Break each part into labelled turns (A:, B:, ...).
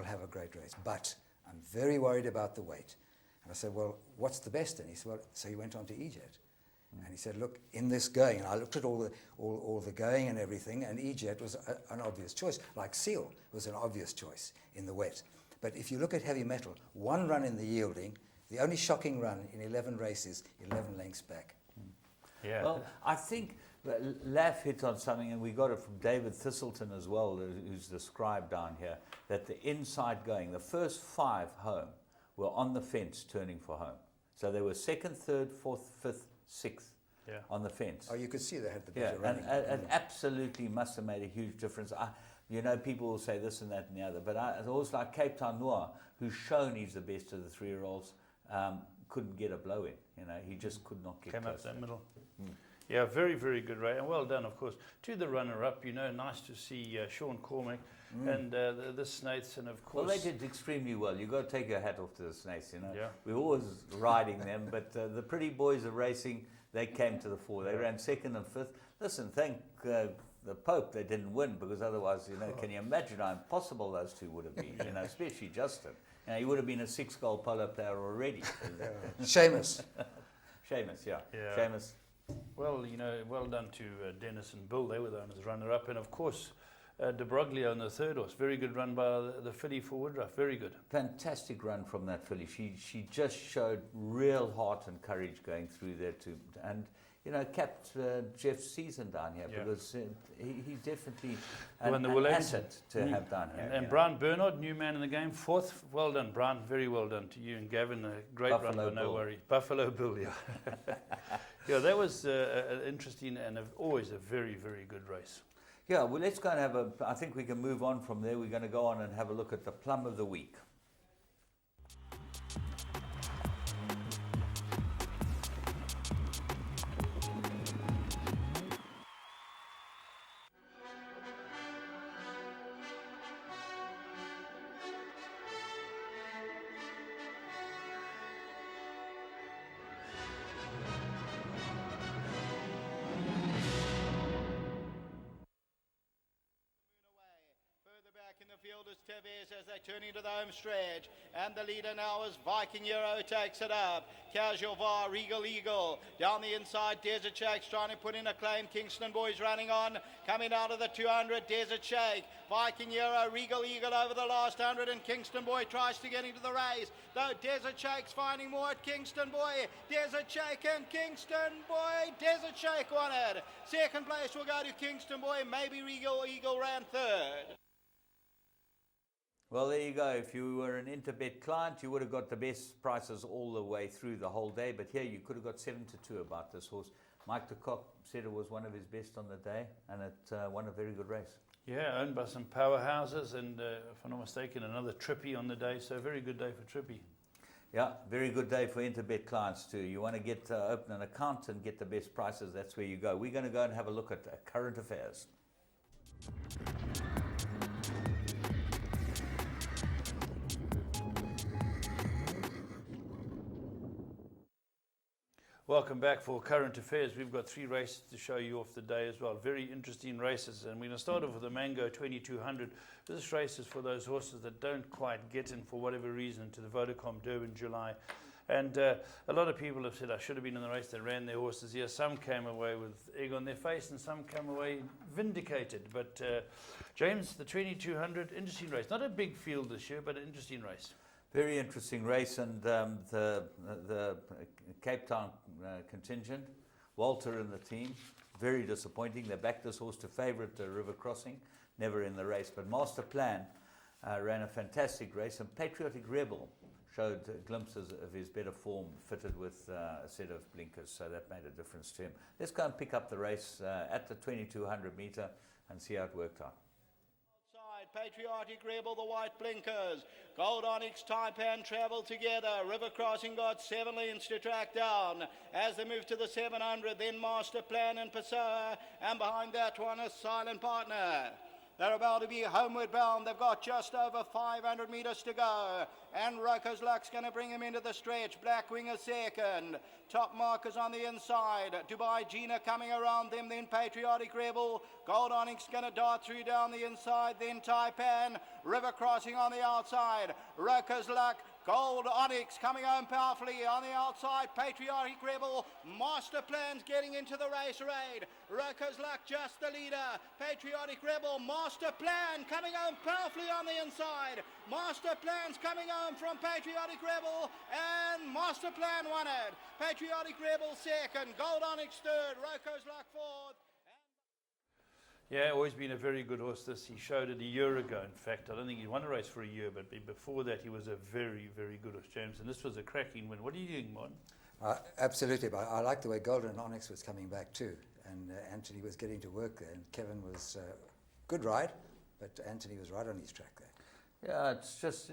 A: will have a great race. But I'm very worried about the weight. And I said, well, what's the best? And he said, well, so he went on to E-Jet. And he said, look, in this going, and I looked at all the going and everything, and E-Jet was an obvious choice, like Seal was an obvious choice in the wet. But if you look at heavy metal, one run in the yielding, the only shocking run in 11 races, 11 lengths back.
B: Yeah.
C: Well, I think Laff hit on something, and we got it from David Thistleton as well, who's the scribe down here, that the inside going, the first 5 home were on the fence turning for home. So they were second, third, fourth, fifth, sixth on the fence.
A: Oh, you could see they had the better running.
C: And it absolutely must have made a huge difference. You know, people will say this and that and the other, but I always like Cape Town Noir, who's shown he's the best of the 3-year-olds, couldn't get a blow in. You know, he just could not get
B: Came
C: close
B: up that
C: to
B: middle. Yeah, very, very good race, and well done, of course, to the runner-up. You know, nice to see Sean Cormack and the Snaiths, and of course.
C: Well, they did extremely well. You've got to take your hat off to the Snaiths, you know.
B: Yeah.
C: We're always riding them, but the pretty boys of racing, they came to the fore. They ran second and fifth. Listen, thank the Pope they didn't win, because otherwise, you know, can you imagine how impossible those two would have been, you know, especially Justin. You know, he would have been a 6-goal polo player already.
A: Seamus.
C: Seamus, yeah.
B: Yeah.
C: Seamus.
B: Well, you know, well done to Dennis and Bill. They were the owners runner-up, and of course, De Broglio on the third horse. Very good run by the filly for Woodruff. Very good.
C: Fantastic run from that filly. She just showed real heart and courage going through there too, and you know, kept Jeff's season down here, because he's definitely an asset to have down here.
B: And Brian Bernard, new man in the game, fourth. Well done, Brian. Very well done to you and Gavin. A great
C: Buffalo
B: run, but no
C: Bill.
B: worries. Buffalo Bill, yeah. Yeah, that was interesting and always a very, very good race.
C: Yeah, well, let's go and have I think we can move on from there. We're going to go on and have a look at the plum of the week.
D: Back in the field is Tevez as they turn into the home stretch, and the leader now is Viking Euro, takes it up. Casual VAR, Regal Eagle down the inside. Desert Shake's trying to put in a claim. Kingston Boys running on, coming out of the 200. Desert Shake, Viking Euro, Regal Eagle over the last 100, and Kingston Boy tries to get into the race, though Desert Shake's finding more at Kingston Boy. Desert Shake and Kingston Boy. Desert Shake won it. Second place will go to Kingston Boy. Maybe Regal Eagle ran third.
C: Well, there you go. If you were an Interbet client, you would have got the best prices all the way through the whole day. But here you could have got 7-2 about this horse. Mike de Kock said it was one of his best on the day, and it won a very good race.
B: Yeah, owned by some powerhouses, and if I'm not mistaken, another Trippy on the day. So very good day for Trippy.
C: Yeah, very good day for Interbet clients too. You want to get open an account and get the best prices, that's where you go. We're going to go and have a look at current affairs.
B: Welcome back for Current Affairs. We've got 3 races to show you off the day as well. Very interesting races. And we're going to start off with the Mango 2200. This race is for those horses that don't quite get in for whatever reason to the Vodacom Durban July. And a lot of people have said, I should have been in the race. They ran their horses here. Some came away with egg on their face and some came away vindicated. But James, the 2200, interesting race. Not a big field this year, but an interesting race.
C: Very interesting race, and the Cape Town contingent, Walter and the team, very disappointing. They backed this horse to favourite River Crossing, never in the race. But Master Plan ran a fantastic race, and Patriotic Rebel showed glimpses of his better form, fitted with a set of blinkers, so that made a difference to him. Let's go and pick up the race at the 2200 metre and see how it worked out.
D: Patriotic Rebel, the white blinkers. Gold Onyx, Taipan travel together. River Crossing got 7 lengths to track down as they move to the 700. Then Master Plan and Pessoa, and behind that one is Silent Partner. They're about to be homeward bound. They've got just over 500 metres to go. And Roker's Luck's going to bring him into the stretch. Blackwing is second. Top markers on the inside. Dubai Gina coming around them. Then Patriotic Rebel. Gold Onyx going to dart through down the inside. Then Taipan. River Crossing on the outside. Roker's Luck. Gold Onyx coming home powerfully on the outside. Patriotic Rebel. Master Plan's getting into the race raid. Roker's Luck just the leader. Patriotic Rebel. Master Plan coming home powerfully on the inside. Master Plan's coming home from Patriotic Rebel, and Master Plan won it. Patriotic Rebel second. Gold Onyx third. Roker's Luck fourth.
B: Yeah, always been a very good horse. This he showed it a year ago. In fact, I don't think he won a race for a year, but before that he was a very, very good horse, James. And this was a cracking win. What are you doing, Martin?
A: Absolutely, but I like the way Golden Onyx was coming back too, and Anthony was getting to work there, and Kevin was good ride, but Anthony was right on his track there.
C: Yeah,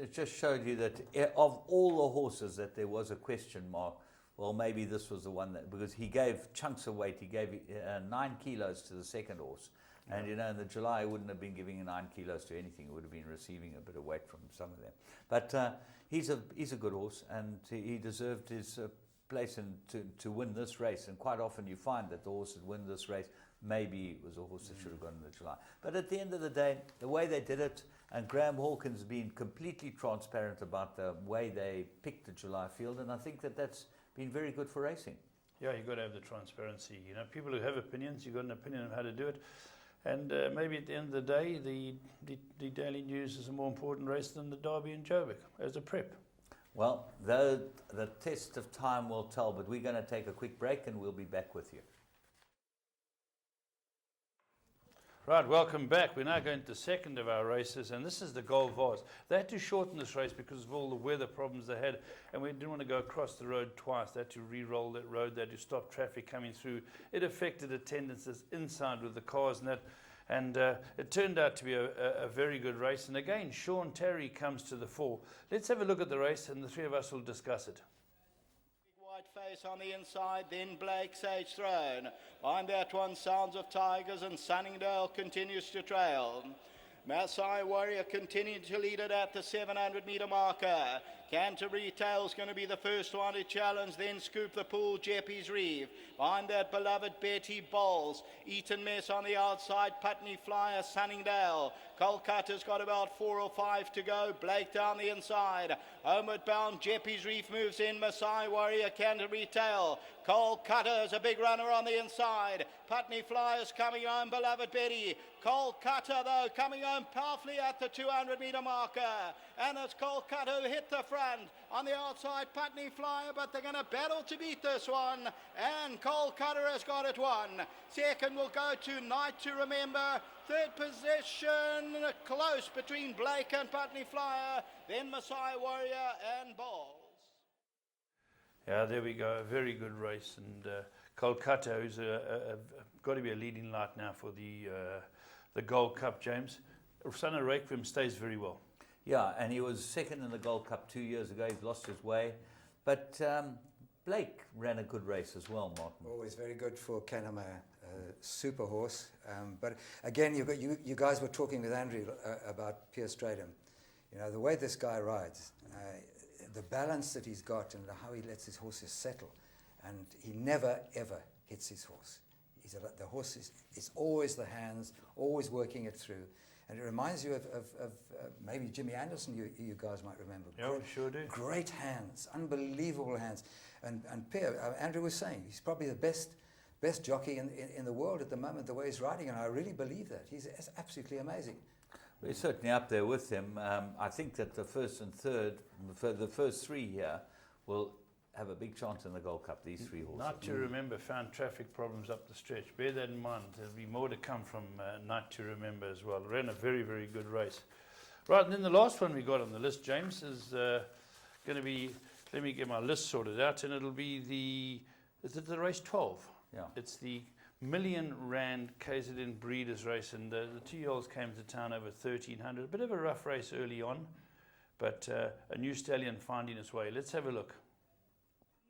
C: it just showed you that of all the horses that there was a question mark. Well, maybe this was the one that, because he gave chunks of weight. He gave 9 kilos to the second horse. And, you know, in the July, he wouldn't have been giving 9 kilos to anything. He would have been receiving a bit of weight from some of them. But he's a good horse, and he deserved his place to win this race. And quite often you find that the horse that win this race, maybe it was a horse that should have gone in the July. But at the end of the day, the way they did it, and Graham Hawkins being completely transparent about the way they picked the July field, and I think that that's been very good for racing.
B: Yeah, you've got to have the transparency. You know, people who have opinions, you've got an opinion of how to do it. And maybe at the end of the day, the Daily News is a more important race than the Derby and Joburg as a prep.
C: Well, the test of time will tell, but we're going to take a quick break and we'll be back with you.
B: Right, welcome back. We're now going to the second of our races, and this is the Gold Vase. They had to shorten this race because of all the weather problems they had, and we didn't want to go across the road twice. They had to re-roll that road. They had to stop traffic coming through. It affected attendances inside with the cars and that, and it turned out to be a very good race. And again, Sean Terry comes to the fore. Let's have a look at the race, and the three of us will discuss it.
D: Face on the inside, then Blake Sage Throne. Behind that one, Sounds of Tigers, and Sunningdale continues to trail. Maasai Warrior continuing to lead it at the 700 metre marker. Canterbury Tale's going to be the first one to challenge, then Scoop the Pool, Jeppy's Reeve. Behind that, Beloved Betty Bowles. Eaton Mess on the outside, Putney Flyer, Sunningdale. Kolkata's got about 4 or 5 to go. Blake down the inside. Homeward bound, Jeppy's Reef moves in. Maasai Warrior, Canterbury Tale. Kolkata's a big runner on the inside. Putney Flyers coming home, Beloved Betty. Kolkata, though, coming home powerfully at the 200 metre marker. And it's Kolkata who hit the front. On the outside, Putney Flyer, but they're going to battle to beat this one. And Kolkata has got it won. Second will go to Night to Remember. Third position, close between Blake and Putney Flyer. Then Maasai Warrior and Balls.
B: Yeah, there we go. A very good race. And Kolkata, who's got to be a leading light now for the Gold Cup, James. Son of Requiem stays very well.
C: Yeah, and he was second in the Gold Cup 2 years ago. He's lost his way. But Blake ran a good race as well, Martin.
A: Always very good for Kanama, super horse. But again, you guys were talking with Andrew about Pierce Stratum. You know, the way this guy rides, the balance that he's got and how he lets his horses settle. And he never, ever hits his horse. The horse is always the hands, always working it through. And it reminds you of maybe Jimmy Anderson, you guys might remember.
B: Yeah, we sure do.
A: Great hands, unbelievable hands. And Pierre, Andrew was saying, he's probably the best jockey in the world at the moment, the way he's riding, and I really believe that. He's absolutely amazing.
C: We're certainly up there with him. I think that the first and third, the first three here, will have a big chance in the Gold Cup, these three horses.
B: Night to Remember found traffic problems up the stretch. Bear that in mind. There'll be more to come from Night to Remember as well. Ran a very, very good race. Right, and then the last one we got on the list, James, is going to be, let me get my list sorted out, and it'll be the race 12.
C: Yeah.
B: It's the R1 million KZN Breeders' Race, and the 2-year-olds came to town over 1,300. A bit of a rough race early on, but a new stallion finding its way. Let's have a look.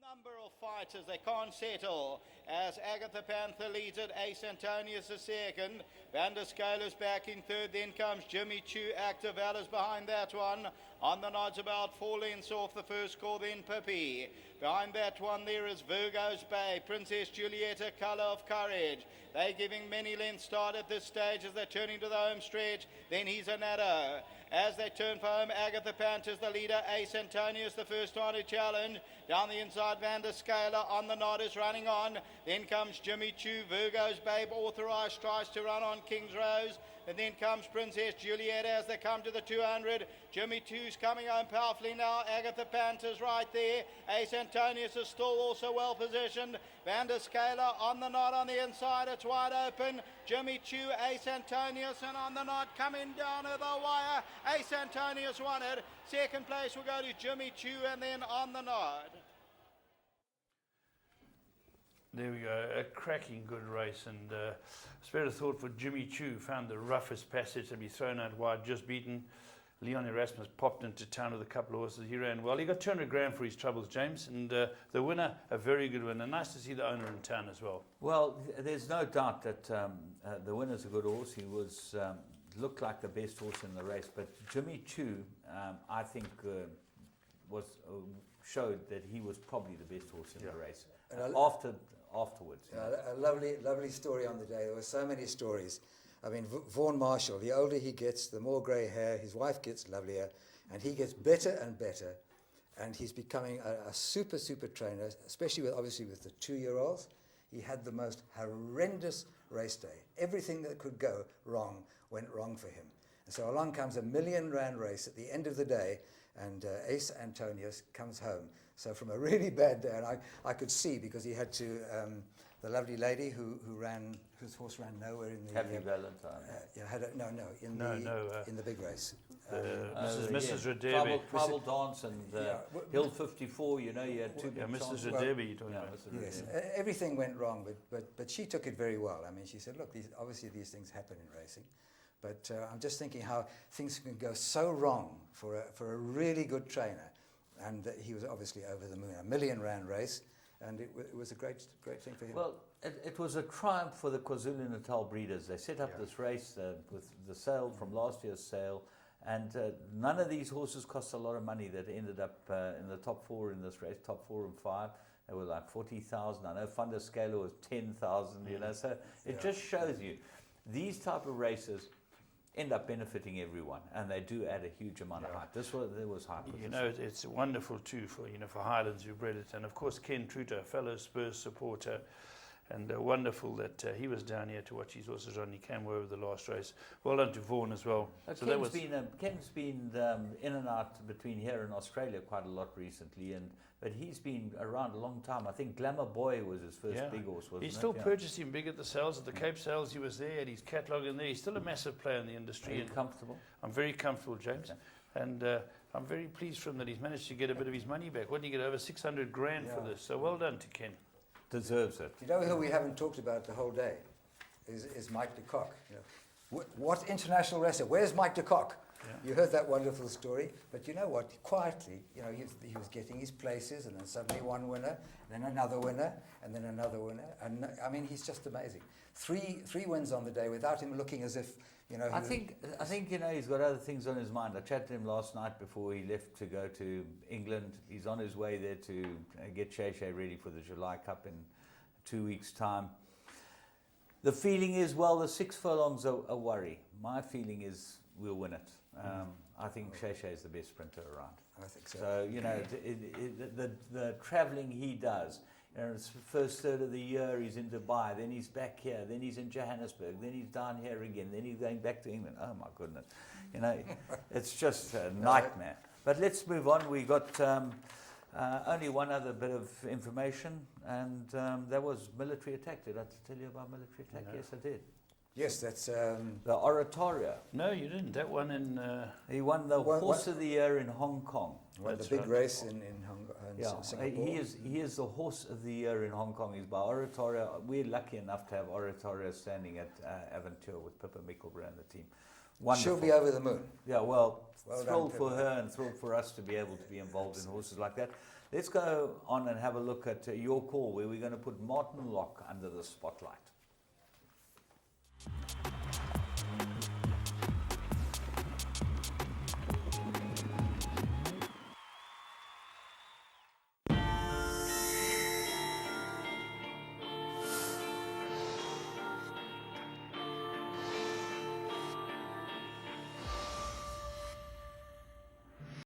D: Number of fighters, they can't settle. As Agatha Panther leads it, Ace Antonius is second. Van der Scala's back in third. Then comes Jimmy Choo. Active Valor's behind that one. On the nods, about 4 lengths off the first score, then Pippi. Behind that one there is Virgo's Bay, Princess Julieta, Colour of Courage. They're giving many lengths start at this stage as they're turning to the home stretch. Then he's a Natto. As they turn for home, Agatha Panter's the leader. Ace Antonius, the first one to challenge. Down the inside, Van der Scala on the nod is running on. Then comes Jimmy Choo. Virgo's Babe authorised, tries to run on King's Rose. And then comes Princess Juliet as they come to the 200. Jimmy Choo's coming home powerfully now. Agatha Panter's right there. Ace Antonius is still also well positioned. Van der Scala on the nod on the inside. It's wide open. Jimmy Choo, Ace Antonius, and on the nod coming down to the wire. Ace Antonius won it. Second place will go to Jimmy Choo, and then on the nod.
B: There we go, a cracking good race, and Spirit of Thought for Jimmy Choo found the roughest passage to be thrown out wide, just beaten. Leon Erasmus popped into town with a couple of horses. He ran well. He got 200 grand for his troubles, James, and the winner, a very good winner. Nice to see the owner in town as well.
C: Well, there's no doubt that the winner's a good horse. He was looked like the best horse in the race, but Jimmy Choo, I think, showed that he was probably the best horse in the race. Afterwards.
A: A lovely story on the day. There were so many stories. I mean, Vaughan Marshall, the older he gets, the more grey hair, his wife gets lovelier, and he gets better and better, and he's becoming a super trainer, especially obviously with the 2-year-olds. He had the most horrendous race day. Everything that could go wrong went wrong for him. And so along comes a £1 million race at the end of the day, and Ace Antonius comes home. So from a really bad day, and I could see, because he had to, the lovely lady whose horse ran nowhere in the...
C: Happy Valentine.
A: In the big race.
B: Mrs. Radebi.
C: Tribal Dance and Hill 54, you know, you had two big
B: Mrs.
C: chances.
B: Radebi, you're talking about.
A: Yes, everything went wrong, but she took it very well. I mean, she said, look, obviously these things happen in racing, but I'm just thinking how things can go so wrong for a really good trainer. And he was obviously over the moon. A £1 million race, and it was a great thing for him.
C: Well, it was a triumph for the KwaZulu-Natal breeders. They set up this race with the sale from last year's sale, and none of these horses cost a lot of money that ended up in the top 4 in this race, top 4 and 5. They were like 40,000. I know Van der Scala was 10,000, you know, so it just shows you these type of races end up benefiting everyone, and they do add a huge amount of hype. There was hype.
B: You know, it's wonderful too for Highlands who bred it, and of course Ken Truter, a fellow Spurs supporter, and wonderful that he was down here to watch his horses run. He came over the last race. Well done to Vaughan as well.
C: So Ken's been in and out between here and Australia quite a lot recently, but he's been around a long time. I think Glamour Boy was his first big horse, wasn't it?
B: He still purchased him big at the sales, at the Cape sales. He was there, had his catalogue in there. He's still a massive player in the industry.
C: Are you comfortable?
B: I'm very comfortable, James. Okay. And I'm very pleased for him that he's managed to get a bit of his money back. What did he get? Over 600 grand for this. So well done to Ken.
C: Deserves it.
A: You know who we haven't talked about the whole day is Mike de Kock. You know, what international wrestler? Where's Mike de Kock? Yeah. You heard that wonderful story, but you know what? Quietly, you know, he was getting his places, and then suddenly one winner, then another winner, and then another winner. And I mean, he's just amazing. Three wins on the day without him looking as if, you know.
C: I think you know, he's got other things on his mind. I chatted to him last night before he left to go to England. He's on his way there to get Shay Shay ready for the July Cup in 2 weeks' time. The feeling is, well, the 6 furlongs are a worry. My feeling is we'll win it. I think Shay Shay is the best sprinter around.
A: I think so.
C: So, you know, the travelling he does, you know, it's the first third of the year he's in Dubai, then he's back here, then he's in Johannesburg, then he's down here again, then he's going back to England. Oh, my goodness. You know, it's just a nightmare. But let's move on. We got only one other bit of information, and that was Military Attack. Did I tell you about Military Attack? No. Yes, I did.
A: Yes, that's...
C: the Oratorio.
B: No, you didn't. That one in...
C: he won the Horse of the Year in Hong Kong.
A: Won the big race in Singapore.
C: He is the Horse of the Year in Hong Kong. He's by Oratorio. We're lucky enough to have Oratorio standing at Aventura with Pippa Mickelbrand and the team. Wonderful.
A: She'll be over the moon.
C: Yeah, well thrilled for her and thrilled for us to be able to be involved in horses like that. Let's go on and have a look at your call, where we're going to put Martin Locke under the spotlight.